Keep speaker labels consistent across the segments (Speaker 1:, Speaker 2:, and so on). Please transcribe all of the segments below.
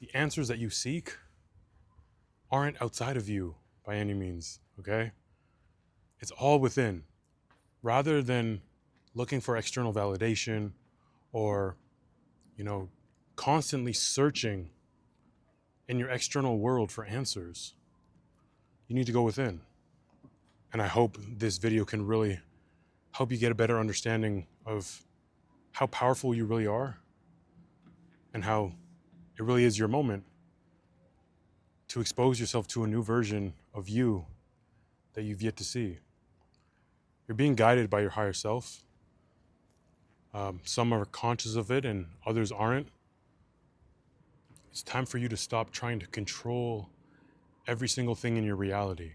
Speaker 1: the answers that you seek aren't outside of you by any means, okay? It's all within. Rather than looking for external validation or, you know, constantly searching in your external world for answers, you need to go within. And I hope this video can really help you get a better understanding of how powerful you really are and how it really is your moment to expose yourself to a new version of you that you've yet to see. You're being guided by your higher self. Some are conscious of it and others aren't. It's time for you to stop trying to control every single thing in your reality.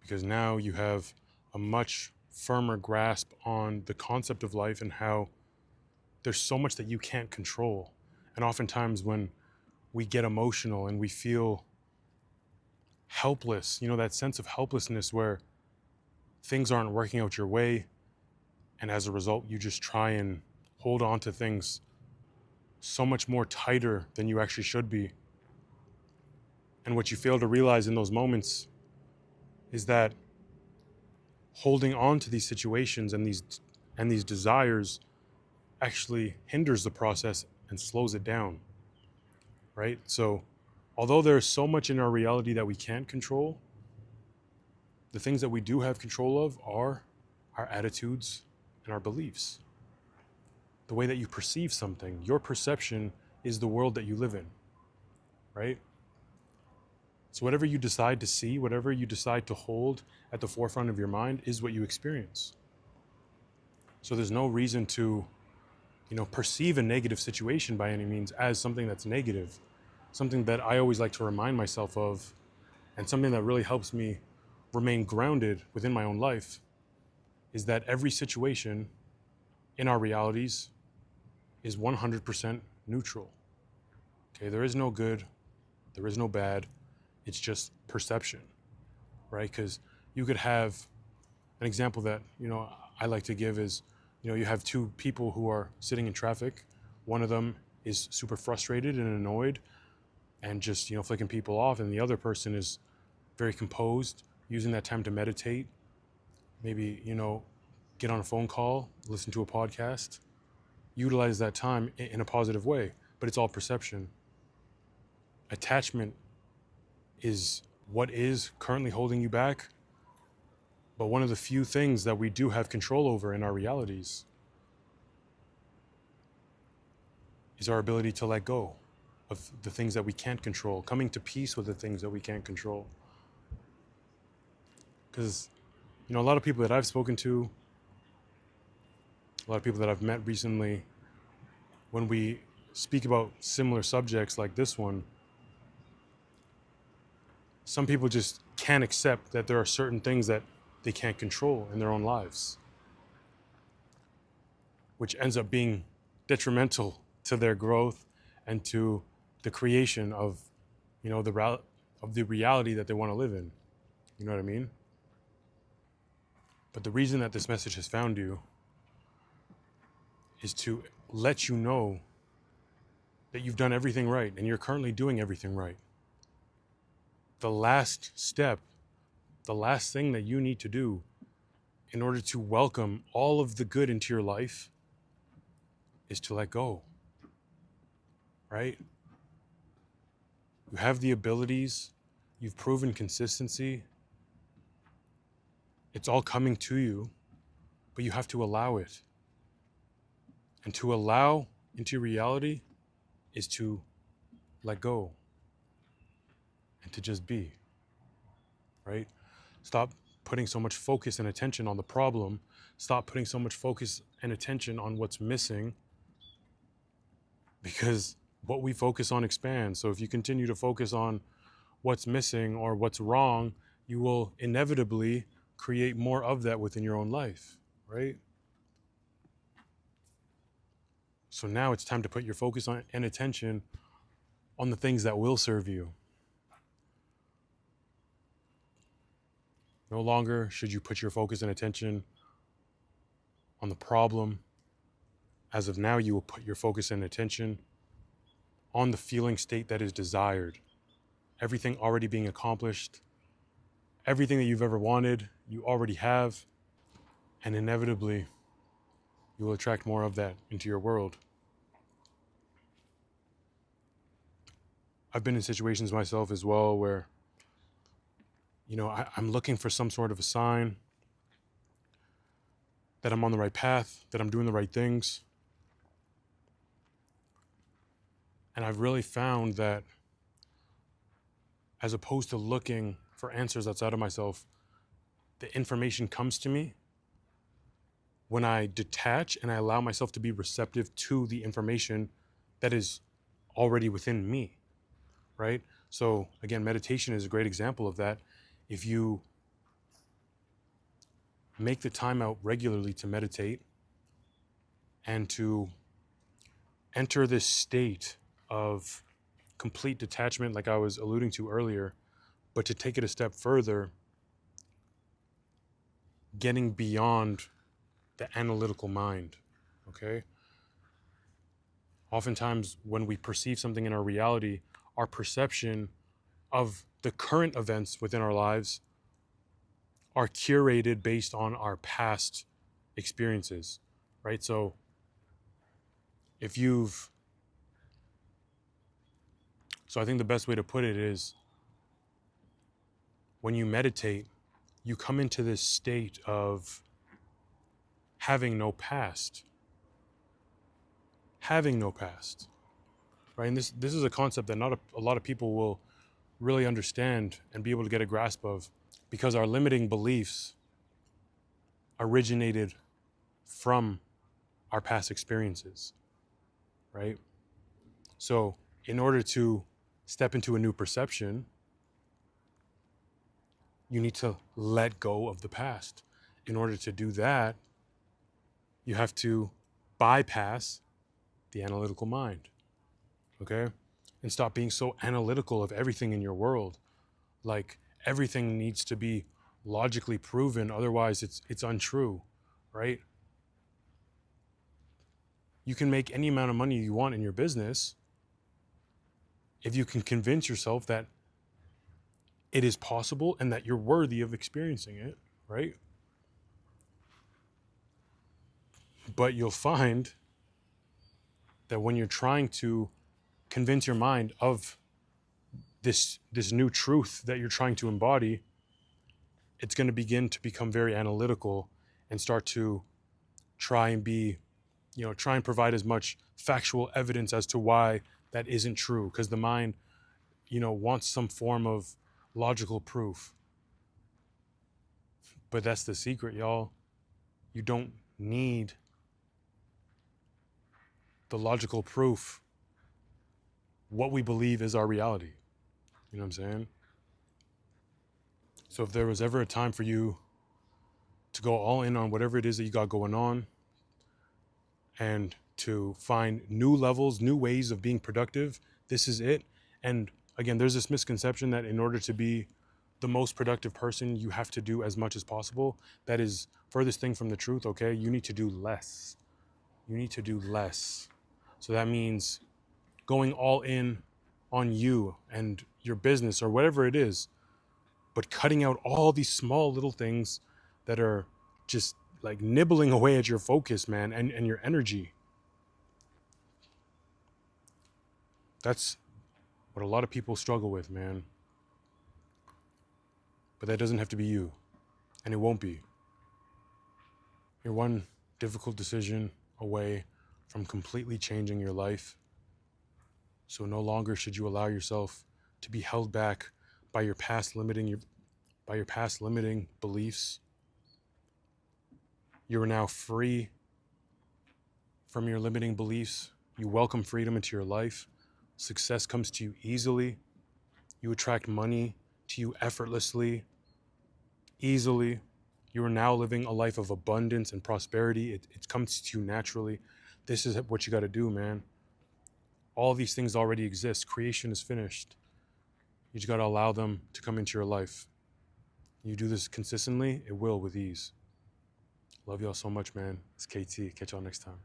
Speaker 1: Because now you have a much firmer grasp on the concept of life and how there's so much that you can't control. And oftentimes when we get emotional and we feel helpless, that sense of helplessness where things aren't working out your way, and as a result, you just try and hold on to things so much more tighter than you actually should be. And what you fail to realize in those moments is that holding on to these situations and these desires actually hinders the process and slows it down, right? So although there's so much in our reality that we can't control, the things that we do have control of are our attitudes and our beliefs. The way that you perceive something, your perception is the world that you live in, right? So whatever you decide to see, whatever you decide to hold at the forefront of your mind is what you experience. So there's no reason to, perceive a negative situation by any means as something that's negative. Something that I always like to remind myself of, and something that really helps me remain grounded within my own life, is that every situation in our realities is 100% neutral. Okay, there is no good, there is no bad, it's just perception, right? Because you could have an example that, I like to give is, you have two people who are sitting in traffic. One of them is super frustrated and annoyed and just, flicking people off. And the other person is very composed, using that time to meditate, maybe, get on a phone call, listen to a podcast, utilize that time in a positive way, but it's all perception. Attachment is what is currently holding you back, but one of the few things that we do have control over in our realities is our ability to let go of the things that we can't control, coming to peace with the things that we can't control. Because, a lot of people that I've spoken to, a lot of people that I've met recently, when we speak about similar subjects like this one, some people just can't accept that there are certain things that they can't control in their own lives, which ends up being detrimental to their growth and to the creation of, the reality that they want to live in. You know what I mean? But the reason that this message has found you is to let you know that you've done everything right and you're currently doing everything right. The last step, the last thing that you need to do in order to welcome all of the good into your life is to let go, right? You have the abilities, you've proven consistency, it's all coming to you, but you have to allow it. And to allow into your reality is to let go and to just be, right? Stop putting so much focus and attention on the problem. Stop putting so much focus and attention on what's missing, because what we focus on expands. So if you continue to focus on what's missing or what's wrong, you will inevitably create more of that within your own life, right? So now it's time to put your focus on and attention on the things that will serve you. No longer should you put your focus and attention on the problem As of now, you will put your focus and attention on the feeling state that is desired. Everything already being accomplished, everything that you've ever wanted, you already have, and inevitably, you will attract more of that into your world. I've been in situations myself as well where, I'm looking for some sort of a sign that I'm on the right path, that I'm doing the right things. And I've really found that as opposed to looking for answers outside of myself, the information comes to me when I detach and I allow myself to be receptive to the information that is already within me, right? So again, meditation is a great example of that. If you make the time out regularly to meditate and to enter this state of complete detachment, like I was alluding to earlier, but to take it a step further, getting beyond the analytical mind, okay? Oftentimes, when we perceive something in our reality, our perception of the current events within our lives are curated based on our past experiences, right? So I think the best way to put it is when you meditate, you come into this state of having no past, right? And this is a concept that not a lot of people will really understand and be able to get a grasp of, because our limiting beliefs originated from our past experiences, right? So in order to step into a new perception, you need to let go of the past. In order to do that, you have to bypass the analytical mind, okay? And stop being so analytical of everything in your world. Like everything needs to be logically proven, otherwise it's untrue, right? You can make any amount of money you want in your business if you can convince yourself that it is possible and that you're worthy of experiencing it, right? But you'll find that when you're trying to convince your mind of this new truth that you're trying to embody, it's going to begin to become very analytical and start to try and provide as much factual evidence as to why that isn't true, because the mind, wants some form of logical proof. But that's the secret, y'all. You don't need the logical proof. What we believe is our reality. You know what I'm saying? So if there was ever a time for you to go all in on whatever it is that you got going on and to find new levels, new ways of being productive, this is it. And again, there's this misconception that in order to be the most productive person, you have to do as much as possible. That is furthest thing from the truth, okay? You need to do less. So that means going all in on you and your business or whatever it is, but cutting out all these small little things that are just like nibbling away at your focus, man, and your energy. That's what a lot of people struggle with, man. But that doesn't have to be you, and it won't be. You're one difficult decision away from completely changing your life. So no longer should you allow yourself to be held back by your past limiting beliefs. You are now free from your limiting beliefs. You welcome freedom into your life. Success comes to you easily. You attract money to you effortlessly, easily. You are now living a life of abundance and prosperity. It comes to you naturally. This is what you got to do, man. All these things already exist. Creation is finished. You just got to allow them to come into your life. You do this consistently, it will with ease. Love y'all so much, man. It's KT. Catch y'all next time.